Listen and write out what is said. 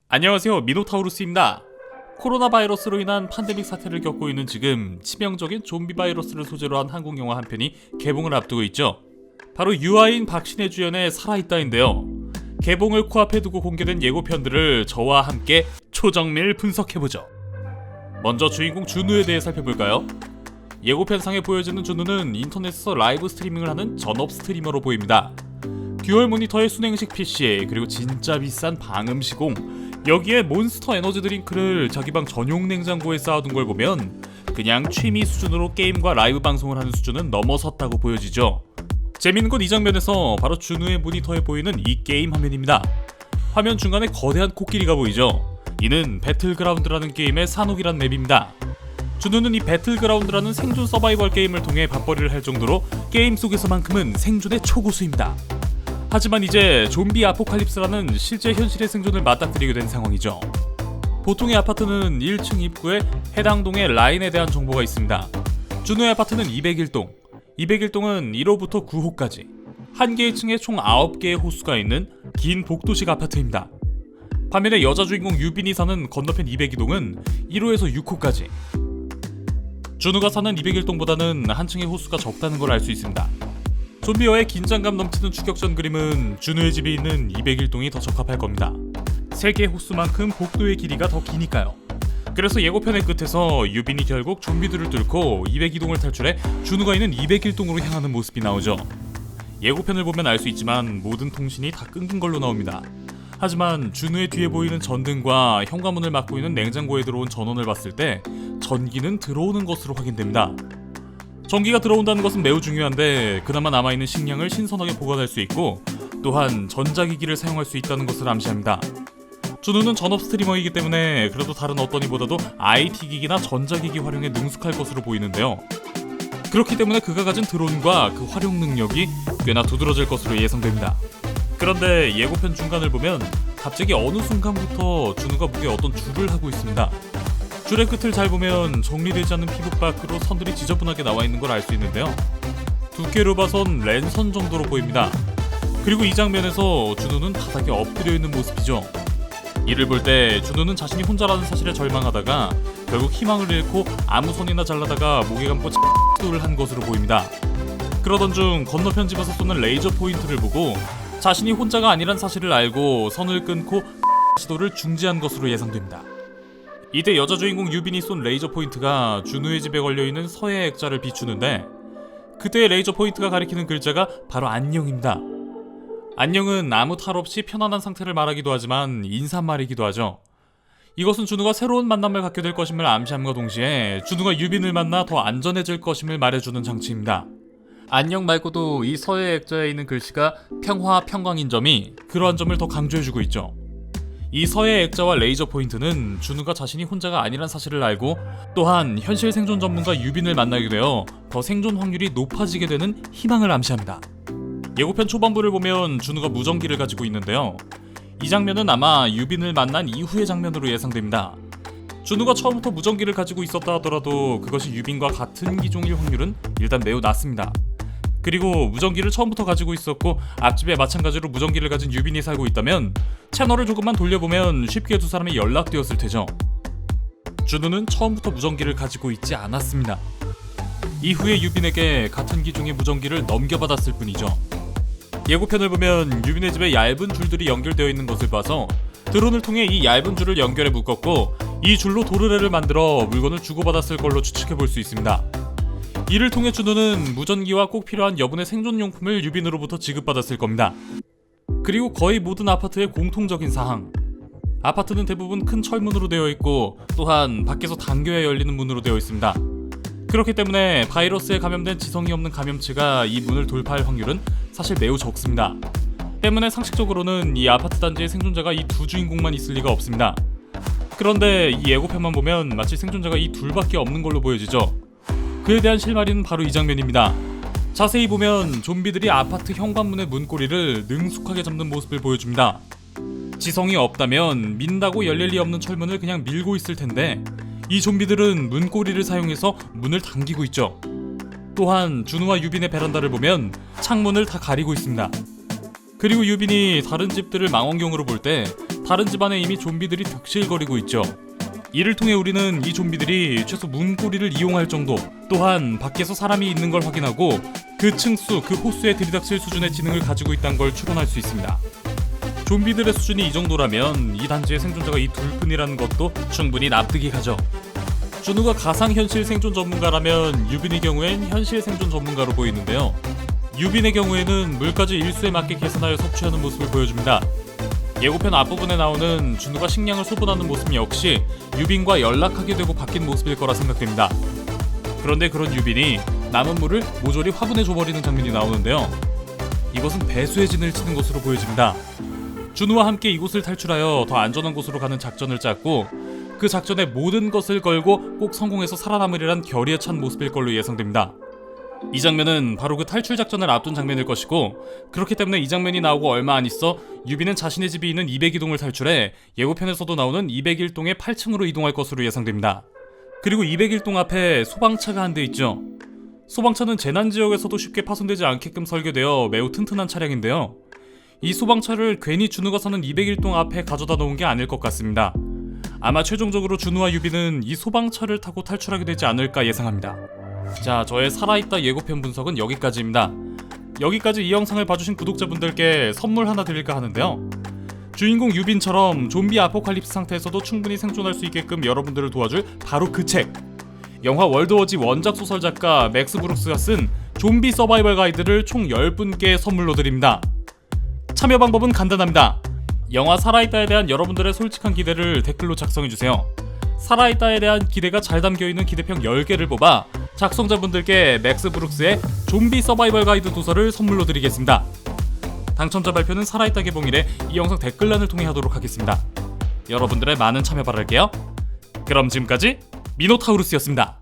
안녕하세요, 미노타우루스입니다. 코로나 바이러스로 인한 팬데믹 사태를 겪고 있는 지금 치명적인 좀비 바이러스를 소재로 한 한국 영화 한 편이 개봉을 앞두고 있죠. 바로 유아인 박신혜 주연의 살아있다인데요. 개봉을 코앞에 두고 공개된 예고편들을 저와 함께 초정밀 분석해보죠. 먼저 주인공 준우에 대해 살펴볼까요? 예고편상에 보여지는 준우는 인터넷에서 라이브 스트리밍을 하는 전업 스트리머로 보입니다. 듀얼 모니터의 순행식 PC, 그리고 진짜 비싼 방음 시공, 여기에 몬스터 에너지 드링크를 자기 방 전용 냉장고에 쌓아둔 걸 보면 그냥 취미 수준으로 게임과 라이브 방송을 하는 수준은 넘어섰다고 보여지죠. 재밌는 건 이 장면에서 바로 준우의 모니터에 보이는 이 게임 화면입니다. 화면 중간에 거대한 코끼리가 보이죠. 이는 배틀그라운드라는 게임의 산옥이란 맵입니다. 준우는 이 배틀그라운드라는 생존 서바이벌 게임을 통해 밥벌이를 할 정도로 게임 속에서만큼은 생존의 초고수입니다. 하지만 이제 좀비 아포칼립스라는 실제 현실의 생존을 맞닥뜨리게 된 상황이죠. 보통의 아파트는 1층 입구에 해당 동의 라인에 대한 정보가 있습니다. 준우의 아파트는 201동, 201동은 1호부터 9호까지 한 개의 층에 총 9개의 호수가 있는 긴 복도식 아파트입니다. 반면에 여자 주인공 유빈이 사는 건너편 202동은 1호에서 6호까지. 준우가 사는 201동보다는 한 층의 호수가 적다는 걸 알 수 있습니다. 좀비와의 긴장감 넘치는 추격전 그림은 준우의 집이 있는 201동이 더 적합할 겁니다. 3개의 호수만큼 복도의 길이가 더 기니까요. 그래서 예고편의 끝에서 유빈이 결국 좀비들을 뚫고 202동을 탈출해 준우가 있는 201동으로 향하는 모습이 나오죠. 예고편을 보면 알 수 있지만 모든 통신이 다 끊긴 걸로 나옵니다. 하지만 준우의 뒤에 보이는 전등과 현관문을 막고 있는 냉장고에 들어온 전원을 봤을 때 전기는 들어오는 것으로 확인됩니다. 전기가 들어온다는 것은 매우 중요한데 그나마 남아있는 식량을 신선하게 보관할 수 있고 또한 전자기기를 사용할 수 있다는 것을 암시합니다. 준우는 전업 스트리머이기 때문에 그래도 다른 어떤 이보다도 IT 기기나 전자기기 활용에 능숙할 것으로 보이는데요. 그렇기 때문에 그가 가진 드론과 그 활용 능력이 꽤나 두드러질 것으로 예상됩니다. 그런데 예고편 중간을 보면 갑자기 어느 순간부터 준우가 목에 어떤 줄을 하고 있습니다. 줄의 끝을 잘 보면 정리되지 않은 피부 밖으로 선들이 지저분하게 나와 있는 걸 알 수 있는데요. 두께로 봐선 랜선 정도로 보입니다. 그리고 이 장면에서 준우는 바닥에 엎드려 있는 모습이죠. 이를 볼 때 준우는 자신이 혼자라는 사실에 절망하다가 결국 희망을 잃고 아무 손이나 잘라다가 목에 감고 X도를 한 것으로 보입니다. 그러던 중 건너편 집에서 쏘는 레이저 포인트를 보고 자신이 혼자가 아니란 사실을 알고 선을 끊고 시도를 중지한 것으로 예상됩니다. 이때 여자 주인공 유빈이 쏜 레이저 포인트가 준우의 집에 걸려있는 서예 액자를 비추는데 그때의 레이저 포인트가 가리키는 글자가 바로 안녕입니다. 안녕은 아무 탈 없이 편안한 상태를 말하기도 하지만 인사말이기도 하죠. 이것은 준우가 새로운 만남을 갖게 될 것임을 암시함과 동시에 준우가 유빈을 만나 더 안전해질 것임을 말해주는 장치입니다. 안녕 말고도 이 서예 액자에 있는 글씨가 평화 평강인 점이 그러한 점을 더 강조해주고 있죠. 이 서예 액자와 레이저 포인트는 준우가 자신이 혼자가 아니란 사실을 알고 또한 현실 생존 전문가 유빈을 만나게 되어 더 생존 확률이 높아지게 되는 희망을 암시합니다. 예고편 초반부를 보면 준우가 무전기를 가지고 있는데요. 이 장면은 아마 유빈을 만난 이후의 장면으로 예상됩니다. 준우가 처음부터 무전기를 가지고 있었다 하더라도 그것이 유빈과 같은 기종일 확률은 일단 매우 낮습니다. 그리고 무전기를 처음부터 가지고 있었고 앞집에 마찬가지로 무전기를 가진 유빈이 살고 있다면 채널을 조금만 돌려보면 쉽게 두 사람이 연락되었을 테죠. 준우는 처음부터 무전기를 가지고 있지 않았습니다. 이후에 유빈에게 같은 기종의 무전기를 넘겨받았을 뿐이죠. 예고편을 보면 유빈의 집에 얇은 줄들이 연결되어 있는 것을 봐서 드론을 통해 이 얇은 줄을 연결해 묶었고 이 줄로 도르래를 만들어 물건을 주고받았을 걸로 추측해 볼 수 있습니다. 이를 통해 준우는 무전기와 꼭 필요한 여분의 생존용품을 유빈으로부터 지급받았을 겁니다. 그리고 거의 모든 아파트의 공통적인 사항, 아파트는 대부분 큰 철문으로 되어 있고 또한 밖에서 당겨야 열리는 문으로 되어 있습니다. 그렇기 때문에 바이러스에 감염된 지성이 없는 감염체가 이 문을 돌파할 확률은 사실 매우 적습니다. 때문에 상식적으로는 이 아파트 단지의 생존자가 이 두 주인공만 있을 리가 없습니다. 그런데 이 예고편만 보면 마치 생존자가 이 둘밖에 없는 걸로 보여지죠. 그에 대한 실마리는 바로 이 장면입니다. 자세히 보면 좀비들이 아파트 현관문의 문고리를 능숙하게 잡는 모습을 보여줍니다. 지성이 없다면 민다고 열릴 리 없는 철문을 그냥 밀고 있을 텐데 이 좀비들은 문고리를 사용해서 문을 당기고 있죠. 또한 준우와 유빈의 베란다를 보면 창문을 다 가리고 있습니다. 그리고 유빈이 다른 집들을 망원경으로 볼 때 다른 집안에 이미 좀비들이 득실거리고 있죠. 이를 통해 우리는 이 좀비들이 최소 문고리를 이용할 정도, 또한 밖에서 사람이 있는 걸 확인하고 그 층수, 그 호수에 들이닥칠 수준의 지능을 가지고 있다는 걸 추론할 수 있습니다. 좀비들의 수준이 이 정도라면 이 단지의 생존자가 이 둘뿐이라는 것도 충분히 납득이 가죠. 준우가 가상현실 생존 전문가라면 유빈의 경우엔 현실 생존 전문가로 보이는데요. 유빈의 경우에는 물까지 일수에 맞게 계산하여 섭취하는 모습을 보여줍니다. 예고편 앞부분에 나오는 준우가 식량을 소분하는 모습 역시 유빈과 연락하게 되고 바뀐 모습일 거라 생각됩니다. 그런데 그런 유빈이 남은 물을 모조리 화분에 줘버리는 장면이 나오는데요. 이것은 배수의 진을 치는 것으로 보여집니다. 준우와 함께 이곳을 탈출하여 더 안전한 곳으로 가는 작전을 짰고 그 작전에 모든 것을 걸고 꼭 성공해서 살아남으리란 결의에 찬 모습일 걸로 예상됩니다. 이 장면은 바로 그 탈출 작전을 앞둔 장면일 것이고 그렇기 때문에 이 장면이 나오고 얼마 안 있어 유빈은 자신의 집이 있는 202동을 탈출해 예고편에서도 나오는 201동의 8층으로 이동할 것으로 예상됩니다. 그리고 201동 앞에 소방차가 한 대 있죠. 소방차는 재난지역에서도 쉽게 파손되지 않게끔 설계되어 매우 튼튼한 차량인데요. 이 소방차를 괜히 준우가 사는 201동 앞에 가져다 놓은 게 아닐 것 같습니다. 아마 최종적으로 준우와 유빈은 이 소방차를 타고 탈출하게 되지 않을까 예상합니다. 자, 저의 살아있다 예고편 분석은 여기까지입니다. 여기까지 이 영상을 봐주신 구독자분들께 선물 하나 드릴까 하는데요. 주인공 유빈처럼 좀비 아포칼립스 상태에서도 충분히 생존할 수 있게끔 여러분들을 도와줄 바로 그 책! 영화 월드워지 원작 소설 작가 맥스 브룩스가 쓴 좀비 서바이벌 가이드를 총 10분께 선물로 드립니다. 참여 방법은 간단합니다. 영화 살아있다에 대한 여러분들의 솔직한 기대를 댓글로 작성해주세요. 살아있다에 대한 기대가 잘 담겨있는 기대평 10개를 뽑아 작성자분들께 맥스 브룩스의 좀비 서바이벌 가이드 도서를 선물로 드리겠습니다. 당첨자 발표는 살아있다 개봉일에 이 영상 댓글란을 통해 하도록 하겠습니다. 여러분들의 많은 참여 바랄게요. 그럼 지금까지 미노타우루스였습니다.